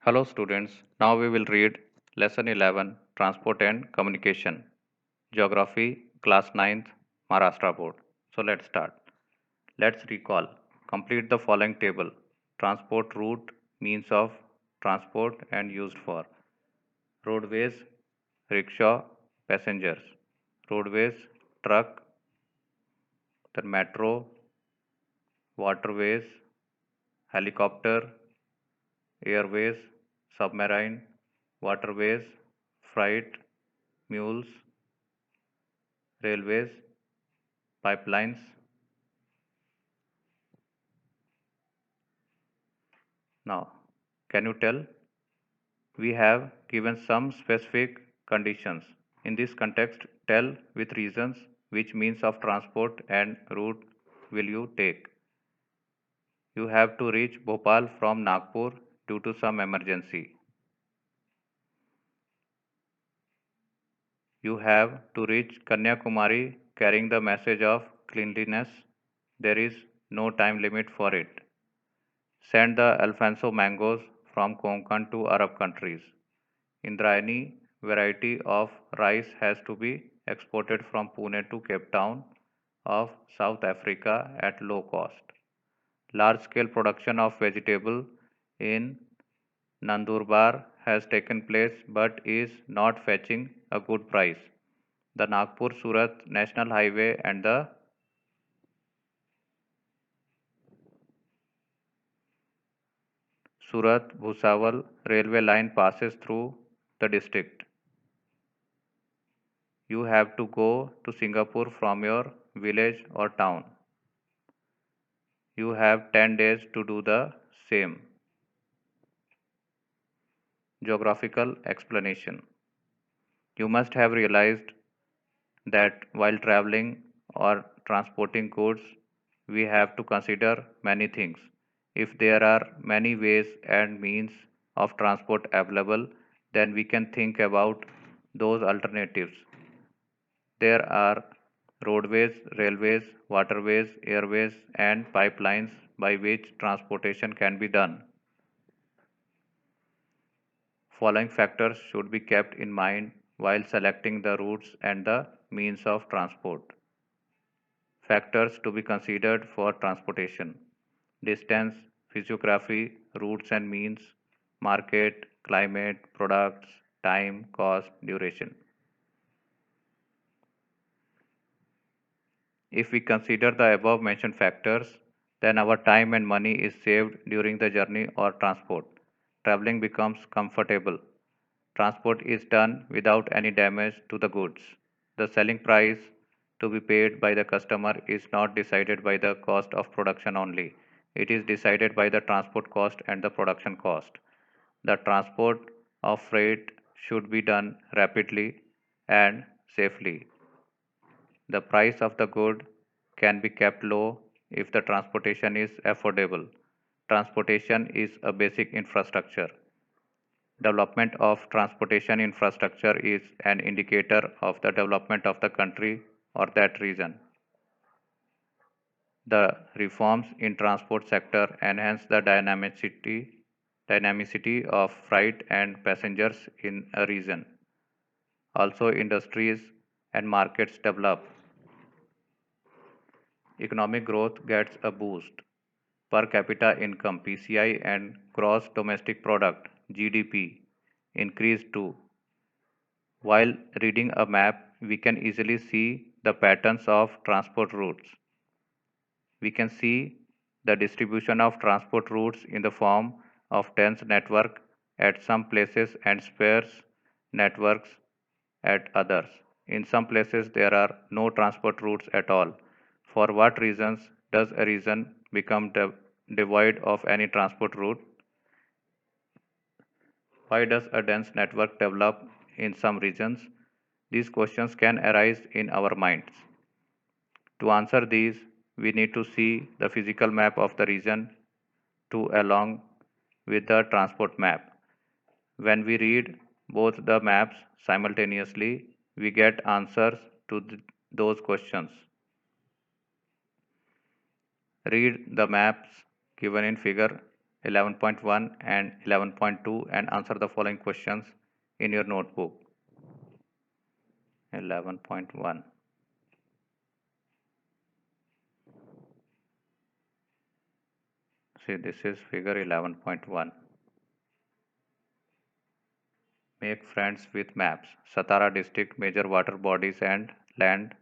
Hello students, now we will read lesson 11 Transport and Communication, Geography, class 9th, Maharashtra board. So let's start. Let's recall. Complete the following table. Transport route, means of transport and used for. Roadways, rickshaw, passengers. Roadways, truck, then metro, waterways, helicopter, airways, submarine, waterways, freight, mules, railways, pipelines. Now, can you tell? We have given some specific conditions. In this context, tell with reasons which means of transport and route will you take. You have to reach Bhopal from Nagpur due to some emergency. You have to reach Kanyakumari carrying the message of cleanliness. There is no time limit for it. Send the Alfonso mangoes from Konkan to Arab countries. Indrayani variety of rice has to be exported from Pune to Cape Town of South Africa at low cost. Large scale production of vegetable in Nandurbar has taken place but is not fetching a good price. The Nagpur Surat National Highway and the Surat Bhusawal railway line passes through the district. You have to go to Singapore from your village or town. You have 10 days to do the same. Geographical explanation. You must have realized that while traveling or transporting goods, we have to consider many things. If there are many ways and means of transport available, then we can think about those alternatives. There are roadways, railways, waterways, airways, and pipelines by which transportation can be done. Following factors should be kept in mind while selecting the routes and the means of transport. Factors to be considered for transportation: distance, physiography, routes and means, market, climate, products, time, cost, duration. If we consider the above mentioned factors, then our time and money is saved during the journey or transport. Traveling becomes comfortable. Transport is done without any damage to the goods. The selling price to be paid by the customer is not decided by the cost of production only. It is decided by the transport cost and the production cost. The transport of freight should be done rapidly and safely. The price of the good can be kept low if the transportation is affordable. Transportation is a basic infrastructure. Development of transportation infrastructure is an indicator of the development of the country or that region. The reforms in transport sector enhance the dynamicity of freight and passengers in a region. Also industries and markets develop. Economic growth gets a boost. Per capita income PCI and gross domestic product GDP increase too. While reading a map, we can easily see the patterns of transport routes. We can see the distribution of transport routes in the form of dense network at some places and sparse networks at others. In some places, there are no transport routes at all. For what reasons does a region become devoid of any transport route? Why does a dense network develop in some regions? These questions can arise in our minds. To answer these, we need to see the physical map of the region to along with the transport map. When we read both the maps simultaneously, we get answers to those questions. Read the maps given in figure 11.1 and 11.2 and answer the following questions in your notebook. 11.1. See, this is figure 11.1. Make friends with maps. Satara district major water bodies and land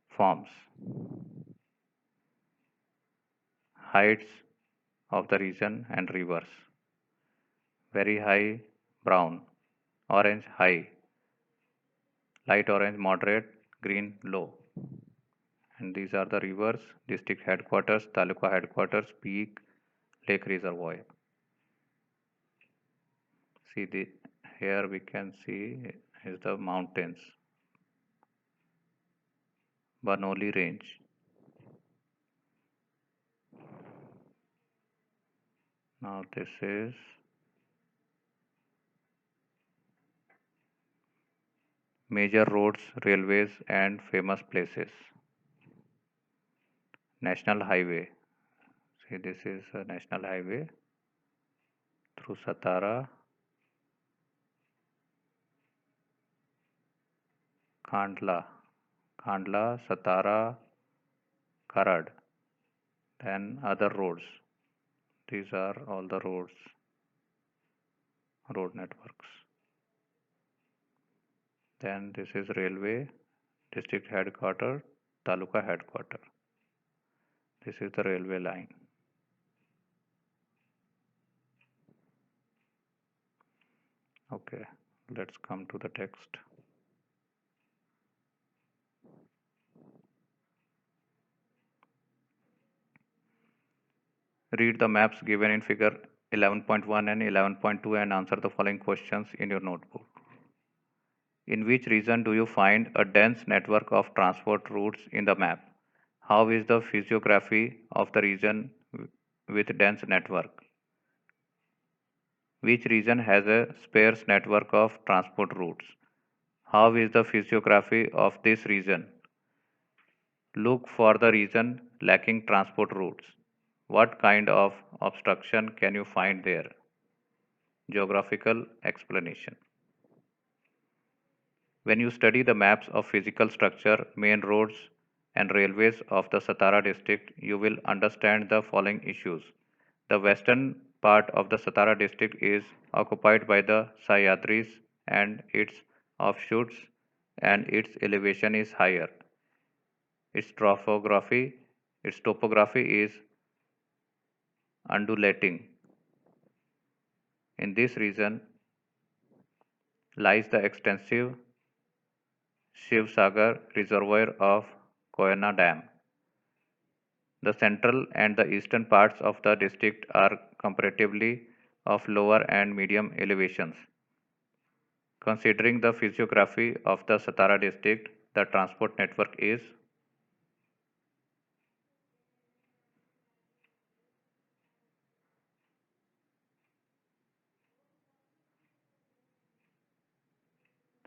forms. Heights of the region and rivers. Very high, brown. Orange, high. Light orange, moderate. Green, low. And these are the rivers, district headquarters, taluka headquarters, peak, lake reservoir. See, here we can see is the mountains. Banoli range. Now this is major roads, railways and famous places. National highway. See, this is a national highway through Satara, Khandla, Satara, Karad, then other roads. These are all the road networks. Then this is railway, district headquarter, taluka headquarter. This is the railway line. Okay, let's come to the text. Read the maps given in figure 11.1 and 11.2 and answer the following questions in your notebook. In which region do you find a dense network of transport routes in the map? How is the physiography of the region with dense network? Which region has a sparse network of transport routes? How is the physiography of this region? Look for the region lacking transport routes. What kind of obstruction can you find there? Geographical explanation. When you study the maps of physical structure, main roads, and railways of the Satara district, you will understand the following issues. The western part of the Satara district is occupied by the Sahyadris and its offshoots, and its elevation is higher. Its topography is undulating. In this region lies the extensive Shivsagar reservoir of Koyana Dam. The central and the eastern parts of the district are comparatively of lower and medium elevations. Considering the physiography of the Satara district, the transport network is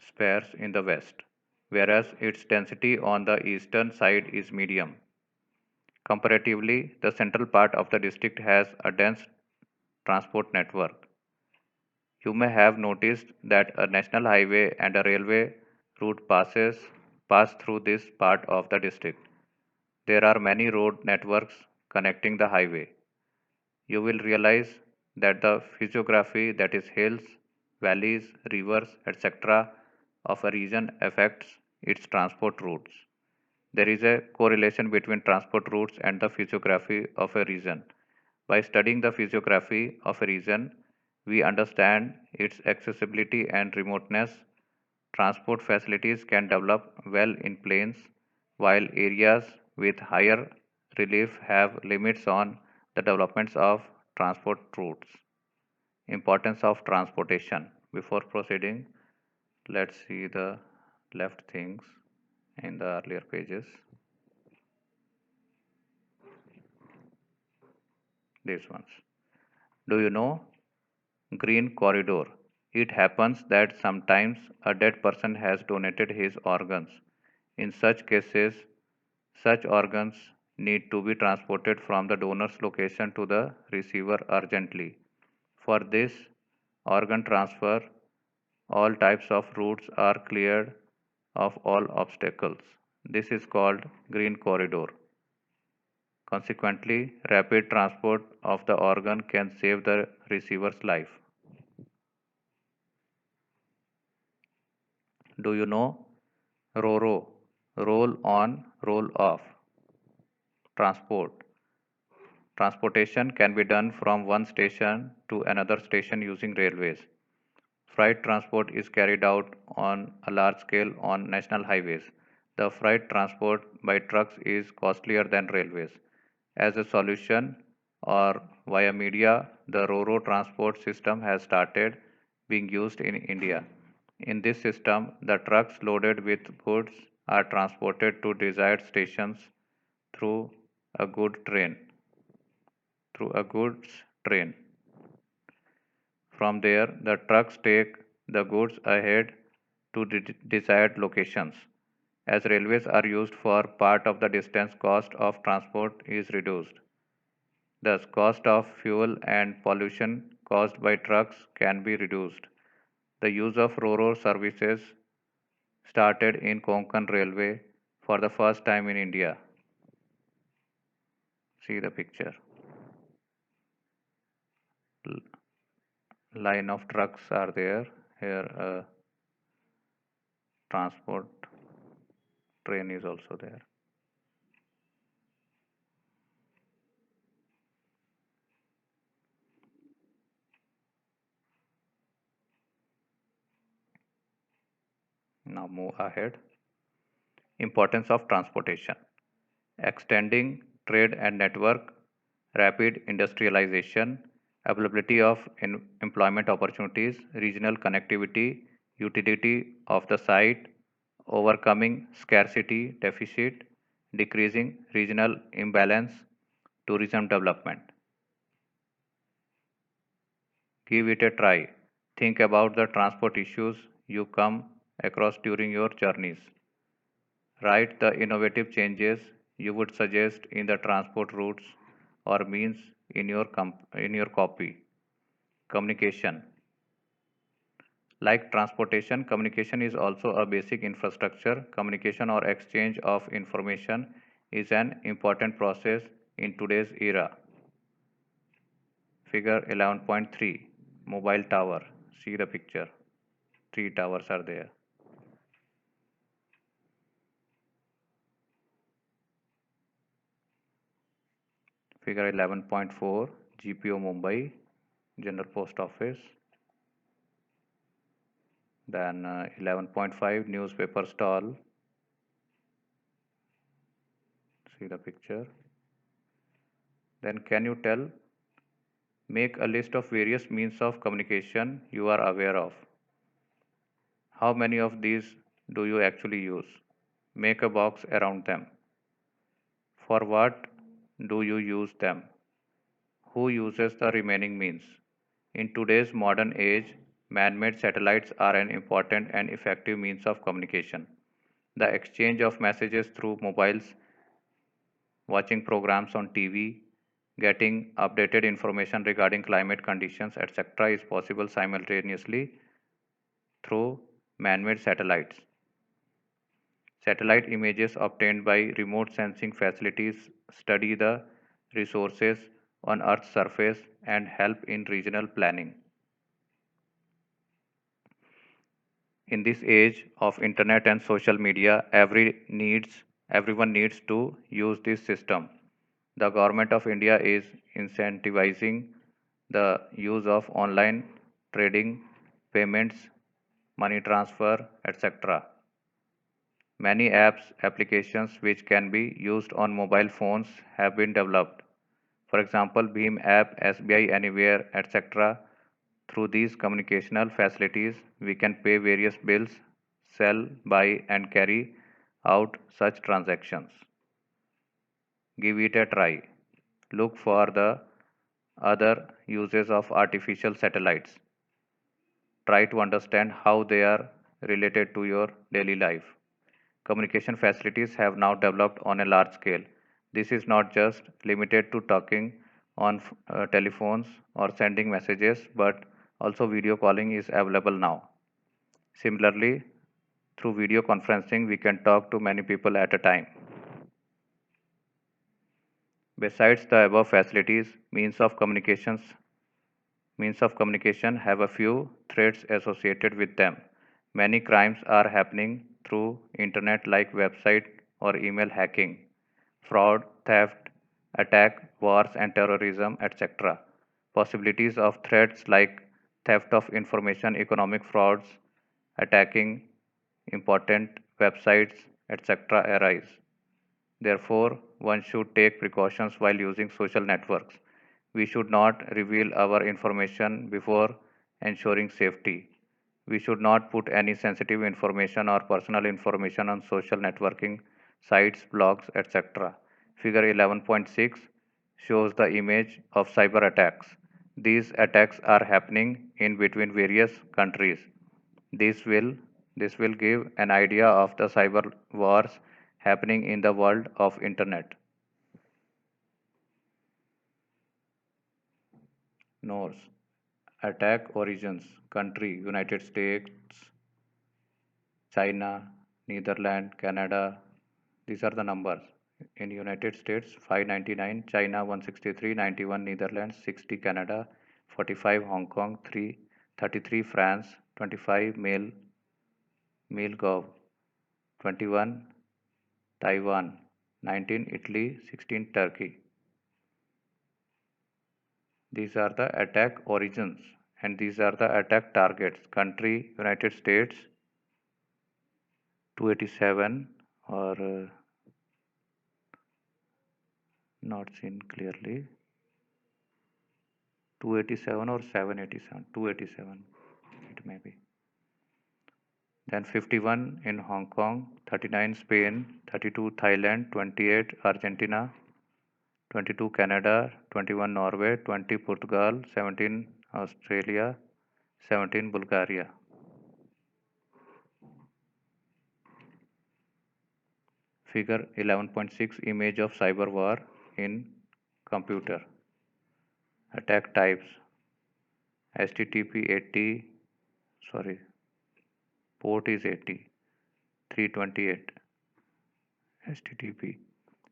sparse in the west, whereas its density on the eastern side is medium. Comparatively, the central part of the district has a dense transport network. You may have noticed that a national highway and a railway route pass through this part of the district. There are many road networks connecting the highway. You will realize that the physiography, that is hills, valleys, rivers, etc. of a region affects its transport routes. There is a correlation between transport routes and the physiography of a region. By studying the physiography of a region, we understand its accessibility and remoteness. Transport facilities can develop well in plains, while areas with higher relief have limits on the developments of transport routes. Importance of transportation. Before proceeding, let's see the left things in the earlier pages. These ones. Do you know green corridor? It happens that sometimes a dead person has donated his organs. In such cases, such organs need to be transported from the donor's location to the receiver urgently. For this organ transfer, all types of routes are cleared of all obstacles. This is called green corridor. Consequently, rapid transport of the organ can save the receiver's life. Do you know RORO? Roll on, roll off. Transport. Transportation can be done from one station to another station using railways. Freight transport is carried out on a large scale on national highways. The freight transport by trucks is costlier than railways. As a solution or via media, the RoRo transport system has started being used in India. In this system, the trucks loaded with goods are transported to desired stations through a good train, through a goods train. From there, the trucks take the goods ahead to the desired locations. As railways are used for part of the distance, cost of transport is reduced. Thus, cost of fuel and pollution caused by trucks can be reduced. The use of RoRo services started in Konkan Railway for the first time in India. See the picture. Line of trucks are there. Here, a transport train is also there. Now move ahead. Importance of transportation. Extending trade and network, rapid industrialization, availability of employment opportunities, regional connectivity, utility of the site, overcoming scarcity deficit, decreasing regional imbalance, tourism development. Give it a try. Think about the transport issues you come across during your journeys. Write the innovative changes you would suggest in the transport routes or means in your copy. Communication. Like transportation, communication is also a basic infrastructure. Communication or exchange of information is an important process in today's era. Figure 11.3 Mobile tower. See the picture. Three towers are there. Figure 11.4 GPO Mumbai, General Post Office. Then 11.5 newspaper stall. See the picture. Then can you tell? Make a list of various means of communication you are aware of. How many of these do you actually use? Make a box around them. For what do you use them? Who uses the remaining means? In today's modern age, man made satellites are an important and effective means of communication. The exchange of messages through mobiles, watching programs on TV, getting updated information regarding climate conditions, etc., is possible simultaneously through man made satellites. Satellite images obtained by remote sensing facilities study the resources on Earth's surface and help in regional planning. In this age of internet and social media, everyone needs to use this system. The government of India is incentivizing the use of online trading, payments, money transfer, etc. Many apps, applications which can be used on mobile phones have been developed. For example, Beam app, SBI Anywhere, etc. Through these communicational facilities, we can pay various bills, sell, buy, and carry out such transactions. Give it a try. Look for the other uses of artificial satellites. Try to understand how they are related to your daily life. Communication facilities have now developed on a large scale. This is not just limited to talking on telephones or sending messages, but also video calling is available now. Similarly, through video conferencing, we can talk to many people at a time. Besides the above facilities, means of communication have a few threats associated with them. Many crimes are happening through internet like website or email hacking, fraud, theft, attack, wars and terrorism, etc. Possibilities of threats like theft of information, economic frauds, attacking important websites, etc. arise. Therefore, one should take precautions while using social networks. We should not reveal our information before ensuring safety. We should not put any sensitive information or personal information on social networking sites, blogs, etc. Figure 11.6 shows the image of cyber attacks. These attacks are happening in between various countries. This will this will give an idea of the cyber wars happening in the world of internet. Norse attack origins country United States, China, Netherlands, Canada. These are the numbers. In United States 599, China 163, 91 Netherlands, 60 Canada, 45 Hong Kong, 33 France, 25 Milgov, 21 Taiwan, 19 Italy, 16 Turkey. These are the attack origins and these are the attack targets. Country United States 287 or not seen clearly 287 or 787 287 it may be. Then 51 in Hong Kong, 39 Spain, 32 Thailand, 28 Argentina, 22 Canada, 21 Norway, 20 Portugal, 17 Australia, 17 Bulgaria. Figure 11.6 image of cyber war in computer. Attack types HTTP 80, sorry, port is 80, 328 HTTP,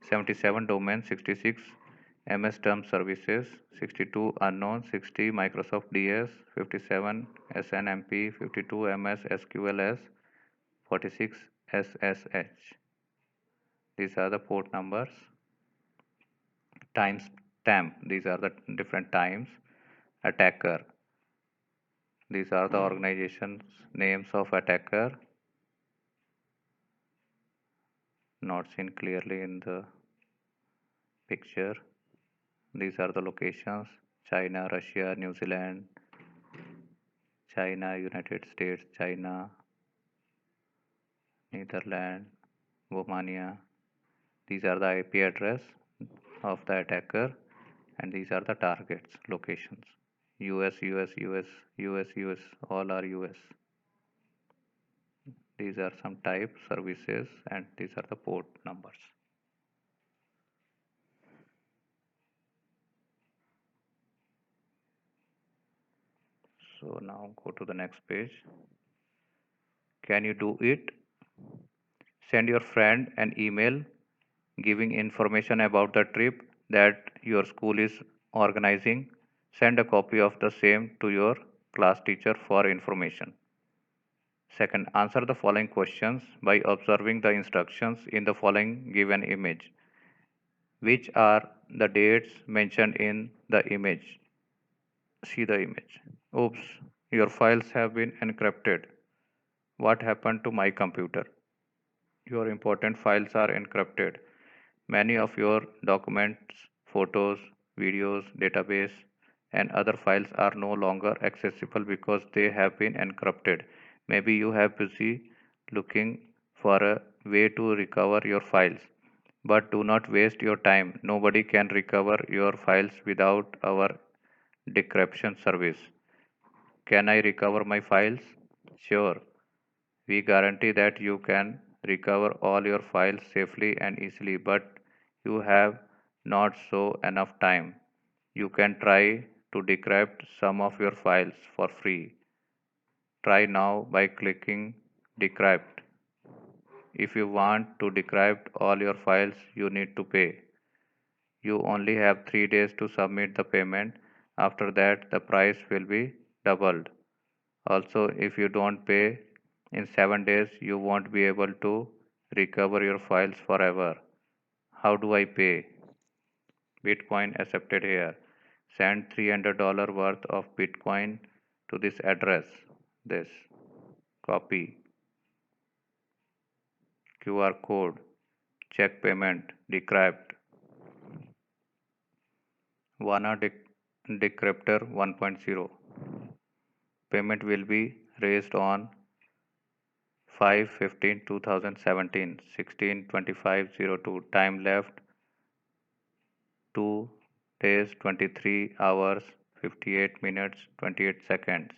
77 domain, 66 MS term services, 62 unknown, 60 Microsoft DS, 57 SNMP, 52 MS SQLS, 46 SSH. These are the port numbers. Timestamp, these are the different times. Attacker, these are the organizations names of attacker, not seen clearly in the picture. These are the locations: China, Russia, New Zealand, China, United States, China, Netherlands, Romania. These are the IP address of the attacker and these are the targets locations. US, US, US, US, US, all are US. These are some type services and these are the port numbers. So now go to the next page. Can you do it? Send your friend an email giving information about the trip that your school is organizing. Send a copy of the same to your class teacher for information. Second, answer the following questions by observing the instructions in the following given image. Which are the dates mentioned in the image? See the image. Oops, your files have been encrypted. What happened to my computer? Your important files are encrypted. Many of your documents, photos, videos, database, and other files are no longer accessible because they have been encrypted. Maybe you have busy looking for a way to recover your files. But do not waste your time. Nobody can recover your files without our decryption service. Can I recover my files? Sure. We guarantee that you can recover all your files safely and easily, but you have not so enough time. You can try to decrypt some of your files for free. Try now by clicking decrypt. If you want to decrypt all your files, you need to pay. You only have 3 days to submit the payment. After that, the price will be doubled. Also, if you don't pay in 7 days, you won't be able to recover your files forever. How do I pay? Bitcoin accepted here. Send $300 worth of Bitcoin to this address. This. Copy. QR code. Check payment. Decrypt. WANA Decryptor 1.0. Payment will be raised on 5/15/2017, 16:25:02. Time left 2 days, 23 hours, 58 minutes, 28 seconds.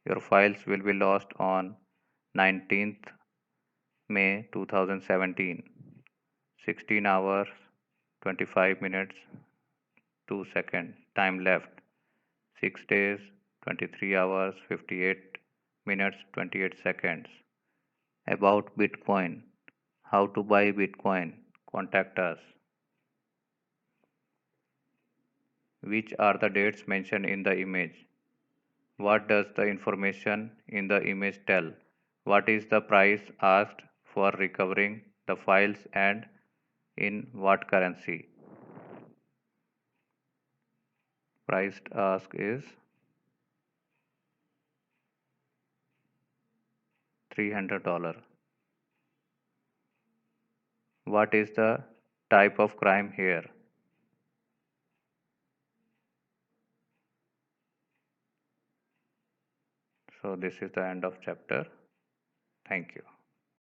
Your files will be lost on 19th May 2017, 16 hours, 25 minutes, 2 seconds. Time left 6 days, 23 hours, 58 minutes, 28 seconds. About Bitcoin. How to buy Bitcoin? Contact us. Which are the dates mentioned in the image? What does the information in the image tell? What is the price asked for recovering the files and in what currency? Price asked is $300. What is the type of crime here? So this is the end of chapter. Thank you.